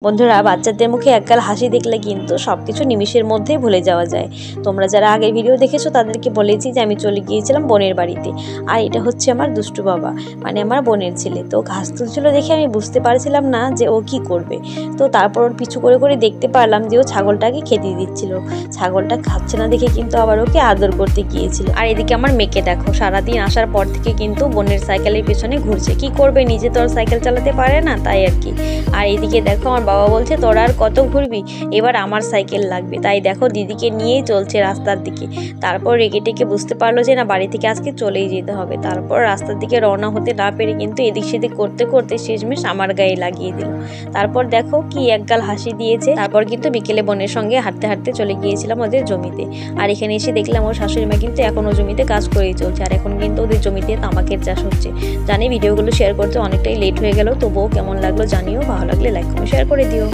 বন্ধুরা, বাচ্চাদের মুখে একগাল হাসি দেখলে কিন্তু সবকিছু নিমিষের মধ্যেই ভুলে যাওয়া যায়। তোমরা যারা আগের ভিডিও দেখেছো তাদেরকে বলেছি যে আমি চলে গিয়েছিলাম বোনের বাড়িতে। আর এটা হচ্ছে আমার দুষ্টু বাবা, মানে আমার বোনের ছেলে। তো ঘাস তুলছিল দেখে আমি বুঝতে পারছিলাম না যে ও কি করবে। তো তারপর ওর পিছু করে করে দেখতে পারলাম যে ও ছাগলটাকে খেতে দিচ্ছিল। ছাগলটা খাচ্ছে না দেখে কিন্তু আবার ওকে আদর করতে গিয়েছিল। আর এদিকে আমার মেয়েকে দেখো, সারাদিন আসার পর থেকে কিন্তু বোনের সাইকেলের পেছনে ঘুরছে। কি করবে, নিজে তো আর সাইকেল চালাতে পারে না, তাই আর কি। আর এদিকে দেখো আমার বাবা বলছে তোরা আর কত ঘুরবি, এবার আমার সাইকেল লাগবে। তাই দেখো দিদিকে নিয়েই চলছে রাস্তার দিকে। তারপর রেগে টেগে বুঝতে পারলো যে না, বাড়ি থেকে আজকে চলেই যেতে হবে। তারপর রাস্তার দিকে রওনা হতে না পেরে কিন্তু এদিক সেদিক করতে করতে শেষমেশ আমার গায়ে লাগিয়ে দিল। তারপর দেখো কি একগাল হাসি দিয়েছে। তারপর কিন্তু বিকেলে বোনের সঙ্গে হাঁটতে হাঁটতে চলে গিয়েছিলাম ওদের জমিতে। আর এখানে এসে দেখলাম ওর শাশুড়ি মা কিন্তু এখনও জমিতে কাজ করেই চলছে। আর এখন কিন্তু ওদের জমিতে তামাকের চাষ হচ্ছে। জানি ভিডিওগুলো শেয়ার করতে অনেকটাই লেট হয়ে গেল, তবুও কেমন লাগলো জানিও। ভালো লাগলে লাইক কমেন্ট শেয়ার করে দিও।